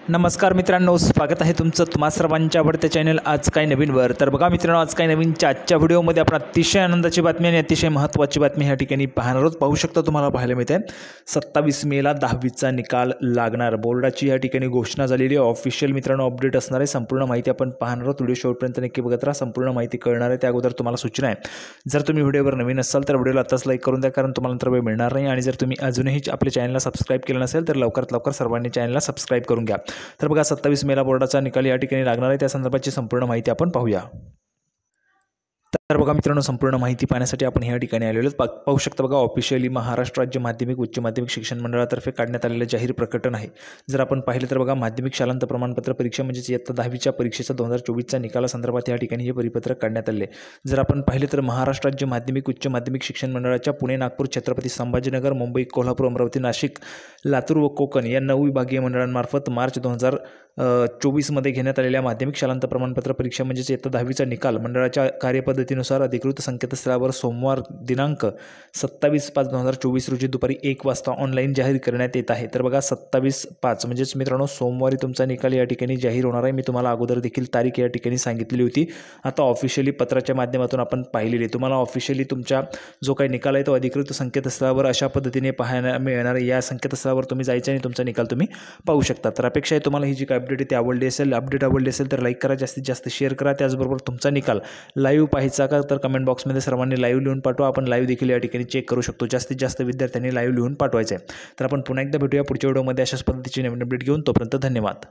नमस्कार मित्रांनो, स्वागत आहे तुमचं तुम्हा सर्वांच्या आवडत्या चॅनल आज काय नवीनवर। तर बघा मित्रांनो, आज काय नवीनच्या आजच्या व्हिडिओमध्ये आपण अतिशय आनंदाची बातमी आणि अतिशय महत्त्वाची बातमी ह्या ठिकाणी पाहणार आहोत। पाहू शकता तुम्हाला पाहायला मिळते 27 मेला 10वीचा निकाल लागणार, बोर्डाची या ठिकाणी घोषणा झालेली आहे। ऑफिशियल मित्रांनो अपडेट असणार आहे, संपूर्ण माहिती आपण पाहणार आहोत। व्हिडिओ शेवटपर्यंत नक्की बघत राहा, संपूर्ण माहिती कळणार आहे। त्या अगोदर तुम्हाला सूचना आहे, जर तुम्ही व्हिडिओवर नवीन असाल तर व्हिडिओला आताच लाईक करून द्या, कारण तुम्हाला नंतर वेळ मिळणार नाही। आणि जर तुम्ही अजूनही आपल्या चॅनलला सबस्क्राईब केलं नसेल तर लवकरात लवकर सर्वांनी चॅनलला सबस्क्राईब करून घ्या। तर बघा 27 मेला बोर्डाचा निकाल या ठिकाणी लागणार आहे, त्या संदर्भाची संपूर्ण माहिती आपण पाहूया। तर बघा मित्रांनो, संपूर्ण माहिती पाहण्यासाठी आपण या ठिकाणी आलेलो आहोत। पाहू शकता बघा, ऑफिशियली महाराष्ट्र राज्य माध्यमिक उच्च माध्यमिक शिक्षण मंडळातर्फे काढण्यात आलेलं जाहीर प्रकटन आहे। जर आपण पाहिलं तर बघा, माध्यमिक शालांत प्रमाणपत्र परीक्षा म्हणजे इयत्ता 10वीच्या परीक्षेचा 2024च्या निकालासंदर्भात या ठिकाणी हे परिपत्रक काढण्यात आले। जर आपण पाहिलं तर महाराष्ट्र राज्य माध्यमिक उच्च माध्यमिक शिक्षण मंडळाच्या पुणे, नागपूर, छत्रपती संभाजीनगर, मुंबई, कोल्हापूर, अमरावती, नाशिक, लातूर व कोकण या 9 विभागीय मंडळांमार्फत मार्च 2024 मध्ये घेण्यात आलेल्या माध्यमिक शालांत प्रमाणपत्र परीक्षा म्हणजे इयत्ता 10वीचा निकाल मंडळाच्या कार्यपद्धतीनुसार अधिकृत संकेतस्थळावर सोमवार दिनांक 27/5/2024 रोजी दुपारी 1 वाजता ऑनलाईन जाहीर करण्यात येत आहे। तर बघा 27/5 म्हणजेच मित्रांनो सोमवारी तुमचा निकाल या ठिकाणी जाहीर होणार आहे। मी तुम्हाला अगोदर देखील तारीख या ठिकाणी सांगितलेली होती, आता ऑफिशियली पत्राच्या माध्यमातून आपण पाहिलेली आहे। तुम्हाला ऑफिशियली तुमचा जो काही निकाल आहे तो अधिकृत संकेतस्थळावर अशा पद्धतीने पाहायला मिळणार आहे। या संकेतस्थळावर तुम्ही जायचं आणि तुमचा निकाल तुम्ही पाहू शकता। तर अपेक्षा आहे तुम्हाला ही जी काय अपडेट आवडली असेल, अपडेट आवडली असेल तर लाईक करा, जास्तीत जास्त शेअर करा। त्याचबरोबर तुमचा निकाल लाईव्ह पाहायचा का तर कमेंट बॉक्समध्ये सर्वांनी लाईव्ह लिहून पाठवा, आपण लाईव्ह देखील या ठिकाणी चेक करू शकतो। जास्तीत जास्त विद्यार्थ्यांनी लाईव्ह लिहून पाठवायचं आहे। तर आपण पुन्हा एकदा भेटूया पुढच्या व्हिडिओमध्ये अशाच पद्धतीची नवीन अपडेट घेऊन, तोपर्यंत धन्यवाद।